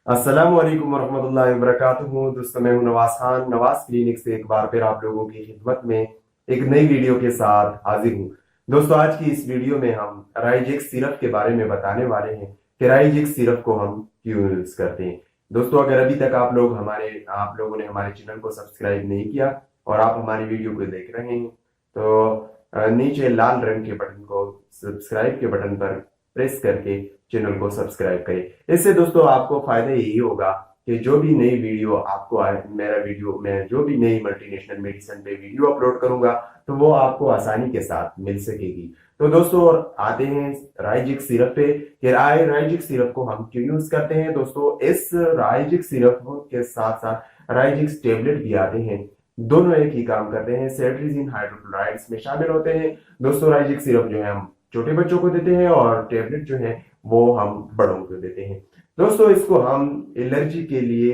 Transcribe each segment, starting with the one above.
अस्सलाम वालेकुम वरहमतुल्लाहि वबरकातुहू। दोस्तों, मैं हूं नवाज खान, नवाज क्लिनिक से एक बार फिर आप लोगों की खिदमत में एक नई वीडियो के साथ हाजिर हूं। दोस्तों, आज की इस वीडियो में हम राइजेक्स सिरप के बारे में बताने वाले हैं कि राइजेक्स सिरप को हम क्यों यूज करते हैं। दोस्तों, अगर अभी तक आप लोगों ने हमारे चैनल को सब्सक्राइब नहीं किया और आप हमारी वीडियो को देख रहे हैं तो नीचे लाल रंग के बटन को सब्सक्राइब के बटन पर प्रेस करके चैनल को सब्सक्राइब करें। इससे दोस्तों आपको फायदा यही होगा कि जो भी नई वीडियो आपको आए, मेरा वीडियो मैं जो भी नई मल्टीनेशनल मेडिसिन पे वीडियो अपलोड करूंगा तो वो आपको आसानी के साथ मिल सकेगी। तो दोस्तों आते हैं राइजिक सिरप पे कि राइजिक सिरप को हम क्यों यूज करते हैं। दोस्तों, इस राइजिक सिरप के साथ साथ राइजिक टेबलेट भी आते हैं, दोनों एक ही काम करते हैं, सेट्रिजिन हाइड्रोक्लोराइड्स में शामिल होते हैं। दोस्तों, राइजिक सिरप जो है हम छोटे बच्चों को देते हैं और टेबलेट जो है वो हम बड़ों को देते हैं। दोस्तों, इसको हम एलर्जी के लिए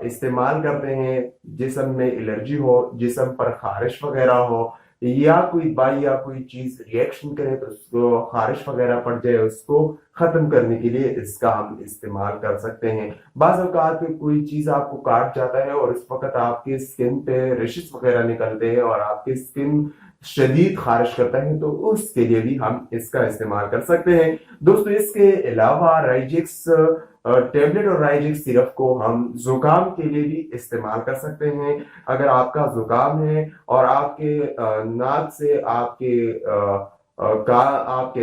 इस्तेमाल करते हैं। जिस्म में एलर्जी हो, जिस्म पर खारिश वगैरह हो, या कोई बाई या कोई चीज रिएक्शन करे तो उसको खारिश वगैरह पड़ जाए, उसको खत्म करने के लिए इसका हम इस्तेमाल कर सकते हैं। बाज़ औक़ात पे कोई चीज आपको काट जाता है और इस वक्त आपके स्किन पे रेशेस वगैरह निकलते हैं और आपकी स्किन शदीद खारिश करता है, तो उसके लिए भी हम इसका इस्तेमाल कर सकते हैं। दोस्तों, इसके अलावा राइजेक्स टेबलेट और राइजेक्स सिरप को हम जुकाम के लिए भी इस्तेमाल कर सकते हैं। अगर आपका जुकाम है और नाक से आपके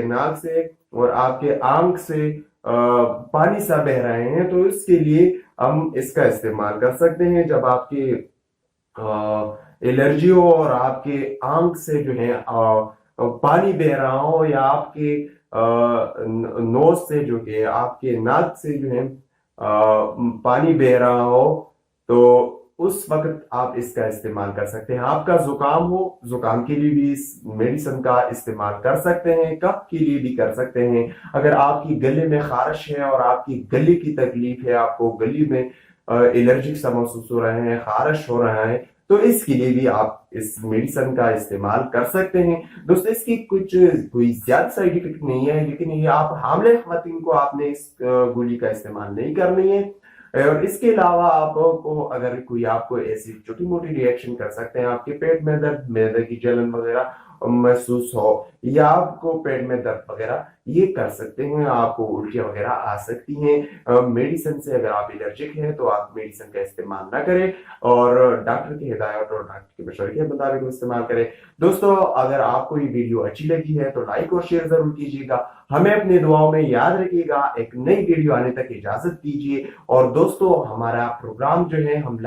नाक से और आपके आंख से पानी सा बह रहे हैं तो इसके लिए हम इसका इस्तेमाल कर सकते हैं। जब आपके एलर्जी हो और आपके आंख से जो है पानी बह रहा हो, या आपके नोज से जो है आपके नाक से जो है पानी बह रहा हो, तो उस वक्त आप इसका इस्तेमाल कर सकते हैं। आपका जुकाम हो, जुकाम के लिए भी इस मेडिसिन का इस्तेमाल कर सकते हैं, कफ के लिए भी कर सकते हैं। अगर आपकी गले में खारिश है और आपकी गले की तकलीफ है, आपको गले में एलर्जिक सा महसूस हो रहे हैं, खारिश हो रहा है, तो इसके लिए भी आप इस मेडिसिन का इस्तेमाल कर सकते हैं। दोस्तों, इसकी कोई ज्यादा साइड इफेक्ट नहीं है, लेकिन ये आप हामिले ख्वातीन को आपने इस गोली का इस्तेमाल नहीं करनी है। और इसके अलावा आपको अगर कोई आपको ऐसी छोटी मोटी रिएक्शन कर सकते हैं, आपके पेट में दर्द, मैदे की जलन वगैरह महसूस हो, या आपको पेट में दर्द वगैरह, ये कर सकते हैं। आपको उल्टियां वगैरह आ सकती हैं मेडिसिन से। अगर आप एलर्जिक हैं तो आप मेडिसिन का इस्तेमाल ना करें और डॉक्टर की हिदायत और डॉक्टर के मशवरे के मुताबिक इस्तेमाल करें। दोस्तों, अगर आपको ये वीडियो अच्छी लगी है तो लाइक और शेयर जरूर कीजिएगा। हमें अपनी दुआओं में याद रखिएगा। एक नई वीडियो आने तक इजाजत दीजिए। और दोस्तों, हमारा प्रोग्राम जो है, हम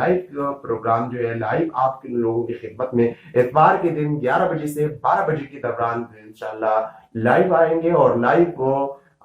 प्रोग्राम जो है लाइव आप लोगों की खिदमत में इतवार के दिन 11 बजे से 12 बजे के दौरान इंशाल्लाह लाइव आएंगे। और लाइव को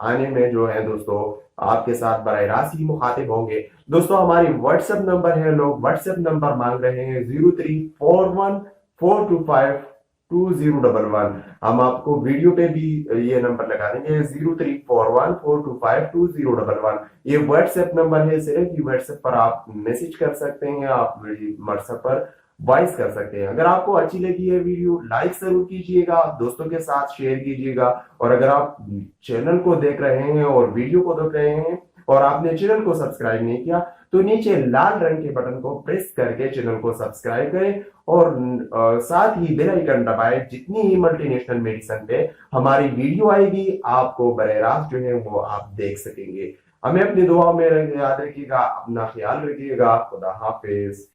आने में जो है दोस्तों आपके साथ बराह रास्त ही मुखातिब होंगे। दोस्तों, हमारी व्हाट्सएप नंबर है, लोग व्हाट्सएप नंबर मांग रहे हैं 0341 425 2011। हम आपको वीडियो पे भी ये नंबर लगा देंगे 0341 425 2011। ये व्हाट्सएप नंबर है, सिर्फ ये व्हाट्सएप पर आप मैसेज कर सकते हैं, आप व्हाट्सएप पर वॉइस कर सकते हैं। अगर आपको अच्छी लगी है वीडियो, लाइक जरूर कीजिएगा, दोस्तों के साथ शेयर कीजिएगा। और अगर आप चैनल को देख रहे हैं और वीडियो को देख रहे हैं और आपने चैनल को सब्सक्राइब नहीं किया तो नीचे लाल रंग के बटन को प्रेस करके चैनल को सब्सक्राइब करें और साथ ही बेल आइकन दबाएं। जितनी ही मल्टीनेशनल मेडिसिन पे हमारी वीडियो आएगी आपको बराह रास्त जो है वो आप देख सकेंगे। हमें अपनी दुआओं में याद रखिएगा, अपना ख्याल रखिएगा। खुदा हाफिज।